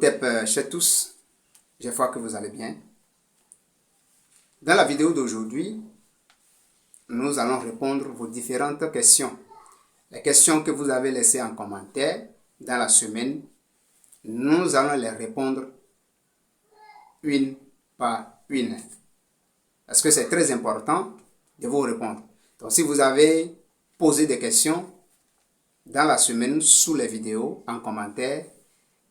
Imhotep chez tous, j'espère que vous allez bien. Dans la vidéo d'aujourd'hui, nous allons répondre à vos différentes questions. Les questions que vous avez laissées en commentaire dans la semaine, nous allons les répondre une par une. Parce que c'est très important de vous répondre. Donc si vous avez posé des questions dans la semaine sous les vidéos en commentaire,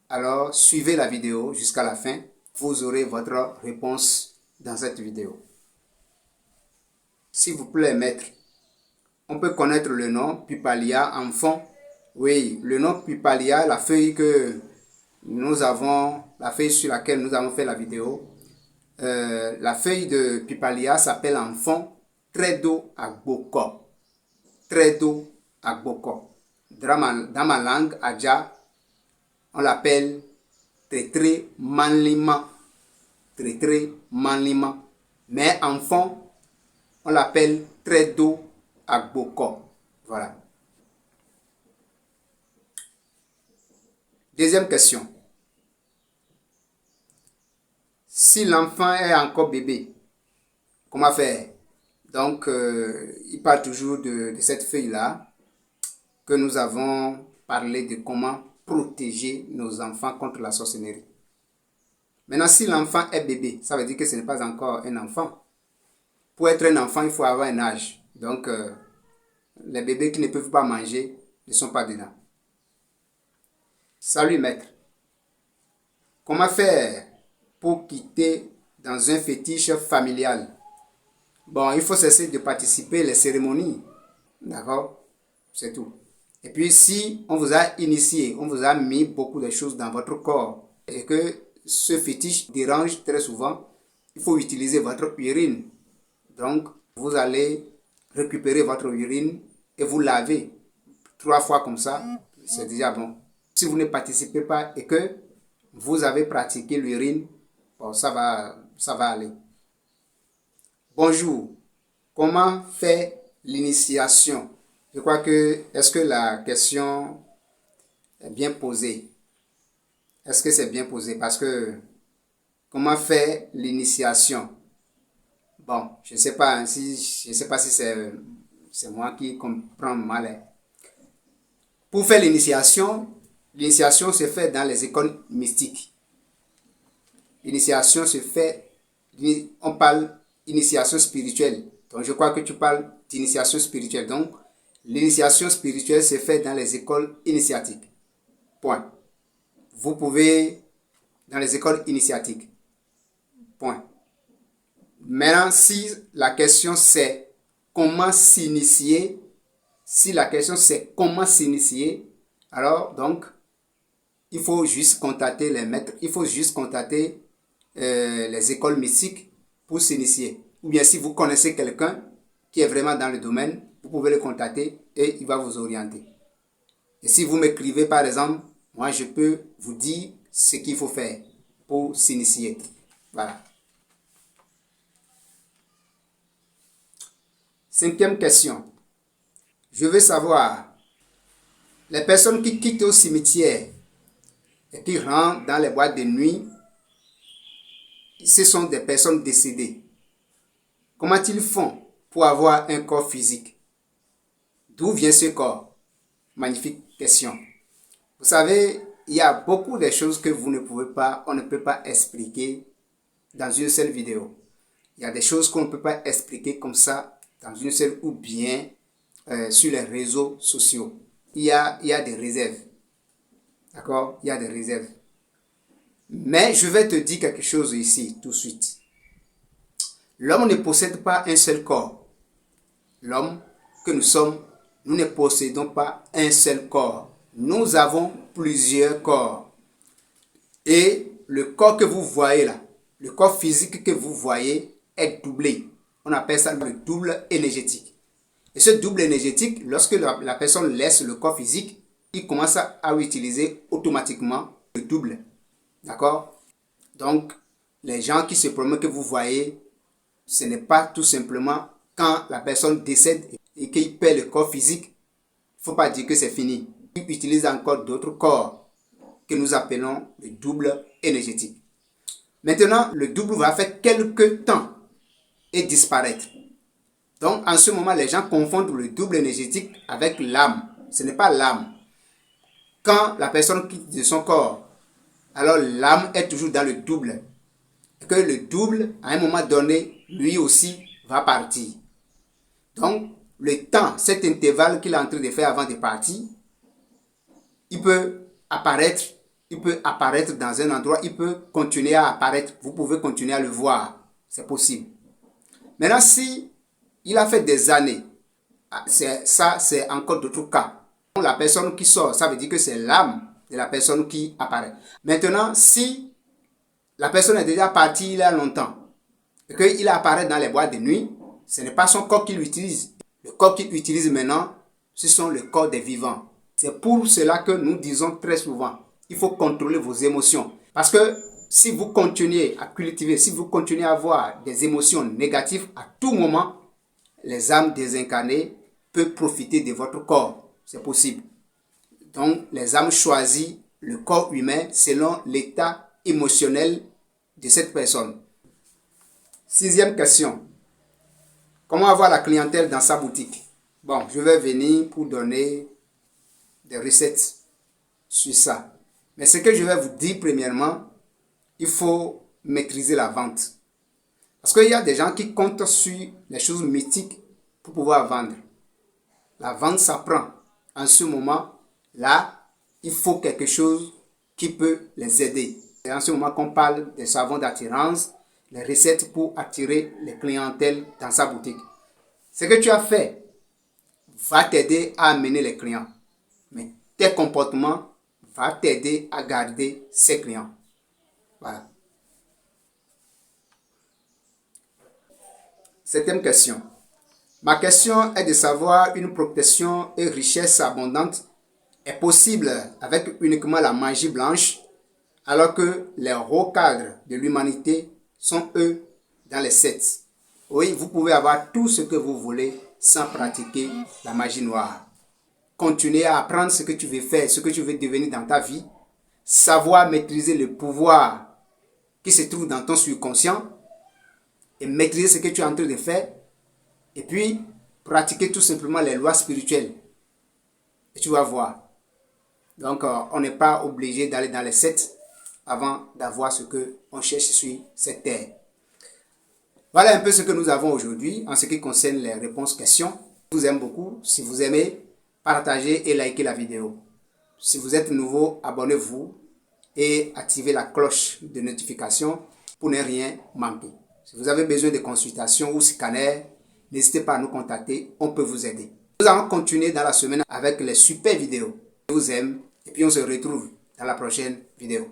alors suivez la vidéo jusqu'à la fin. Vous aurez votre réponse dans cette vidéo. S'il vous plaît, maître, on peut connaître le nom Pupalia en fond. Oui, le nom Pupalia, la feuille que nous avons, la feuille sur laquelle nous avons fait la vidéo, la feuille de Pupalia s'appelle en fond Tredo Agboko. Tredo Agboko. Dans ma langue, Adja, on l'appelle Tretre Manlima. Tretre Manlima. Mais en fond, on l'appelle Tredo Agboko. Voilà. Deuxième question. Si l'enfant est encore bébé, comment faire? Donc, il parle toujours de cette feuille-là que nous avons parlé de comment protéger nos enfants contre la sorcellerie. Maintenant, si l'enfant est bébé, ça veut dire que ce n'est pas encore un enfant. Pour être un enfant, il faut avoir un âge. Donc, les bébés qui ne peuvent pas manger ne sont pas dedans. Salut maître. Comment faire pour quitter dans un fétiche familial? Bon, il faut cesser de participer aux cérémonies. D'accord? C'est tout. Et puis, si on vous a initié, on vous a mis beaucoup de choses dans votre corps et que ce fétiche dérange très souvent, il faut utiliser votre urine. Donc, vous allez récupérer votre urine et vous laver 3 fois comme ça, c'est déjà bon. Si vous ne participez pas et que vous avez pratiqué l'urine, bon, ça va aller. Bonjour, comment faire l'initiation? Je crois que, est-ce que la question est bien posée? Est-ce que c'est bien posé? Parce que, comment faire l'initiation? Bon, je ne sais pas si c'est moi qui comprends mal. Pour faire l'initiation se fait dans les écoles mystiques. L'initiation se fait, on parle d'initiation spirituelle. Donc, je crois que tu parles d'initiation spirituelle. Donc, l'initiation spirituelle se fait dans les écoles initiatiques. Point. Vous pouvez, dans les écoles initiatiques. Point. Maintenant, si la question c'est comment s'initier, alors donc, il faut juste contacter les maîtres, il faut juste contacter les écoles mystiques pour s'initier. Ou bien si vous connaissez quelqu'un qui est vraiment dans le domaine, vous pouvez le contacter et il va vous orienter. Et si vous m'écrivez par exemple, moi je peux vous dire ce qu'il faut faire pour s'initier. Voilà. 5e question. Je veux savoir, les personnes qui quittent au cimetière et qui rentrent dans les boîtes de nuit, ce sont des personnes décédées. Comment ils font pour avoir un corps physique? D'où vient ce corps? Magnifique question. Vous savez, il y a beaucoup de choses que on ne peut pas expliquer dans une seule vidéo. Il y a des choses qu'on ne peut pas expliquer comme ça dans une seule ou bien sur les réseaux sociaux. Il y a des réserves. D'accord? Il y a des réserves. Mais je vais te dire quelque chose ici tout de suite. L'homme ne possède pas un seul corps. L'homme que nous sommes, nous ne possédons pas un seul corps. Nous avons plusieurs corps. Et le corps que vous voyez là, le corps physique que vous voyez est doublé. On appelle ça le double énergétique. Et ce double énergétique, lorsque la personne laisse le corps physique, il commence à utiliser automatiquement le double. D'accord? Donc, les gens qui se promènent que vous voyez, ce n'est pas tout simplement quand la personne décède et qu'il perd le corps physique, il ne faut pas dire que c'est fini. Il utilise encore d'autres corps que nous appelons le double énergétique. Maintenant, le double va faire quelques temps et disparaître. Donc, en ce moment, les gens confondent le double énergétique avec l'âme. Ce n'est pas l'âme. Quand la personne quitte de son corps, alors l'âme est toujours dans le double. Et que le double, à un moment donné, lui aussi va partir. Donc, le temps, cet intervalle qu'il est en train de faire avant de partir, il peut apparaître dans un endroit, il peut continuer à apparaître. Vous pouvez continuer à le voir. C'est possible. Maintenant, si il a fait des années, ça c'est encore d'autres cas. La personne qui sort, ça veut dire que c'est l'âme de la personne qui apparaît. Maintenant, si la personne est déjà partie il y a longtemps et qu'il apparaît dans les boîtes de nuit, ce n'est pas son corps qu'il utilise. Le corps qu'il utilise maintenant, ce sont le corps des vivants. C'est pour cela que nous disons très souvent, il faut contrôler vos émotions. Parce que si vous continuez à cultiver, si vous continuez à avoir des émotions négatives, à tout moment, les âmes désincarnées peuvent profiter de votre corps. C'est possible. Donc, les âmes choisissent le corps humain selon l'état émotionnel de cette personne. Sixième question. Comment avoir la clientèle dans sa boutique? Bon, je vais venir pour donner des recettes sur ça. Mais ce que je vais vous dire premièrement, il faut maîtriser la vente. Parce qu'il y a des gens qui comptent sur les choses mythiques pour pouvoir vendre. La vente s'apprend. En ce moment-là, il faut quelque chose qui peut les aider. C'est en ce moment qu'on parle des savons d'attirance, les recettes pour attirer les clientèles dans sa boutique. Ce que tu as fait va t'aider à amener les clients. Mais tes comportements vont t'aider à garder ces clients. Voilà. Septième question. Ma question est de savoir une protection et richesse abondante est possible avec uniquement la magie blanche alors que les hauts cadres de l'humanité sont eux dans les sept. Oui, vous pouvez avoir tout ce que vous voulez sans pratiquer la magie noire. Continuer à apprendre ce que tu veux faire, ce que tu veux devenir dans ta vie, savoir maîtriser le pouvoir qui se trouve dans ton subconscient et maîtriser ce que tu es en train de faire et puis pratiquer tout simplement les lois spirituelles. Et tu vas voir. Donc, on n'est pas obligé d'aller dans les sept avant d'avoir ce qu'on cherche sur cette terre. Voilà un peu ce que nous avons aujourd'hui en ce qui concerne les réponses questions. Je vous aime beaucoup. Si vous aimez, partagez et likez la vidéo. Si vous êtes nouveau, abonnez-vous et activez la cloche de notification pour ne rien manquer. Si vous avez besoin de consultation ou scanner, n'hésitez pas à nous contacter, on peut vous aider. Nous allons continuer dans la semaine avec les super vidéos. Je vous aime et puis on se retrouve dans la prochaine vidéo.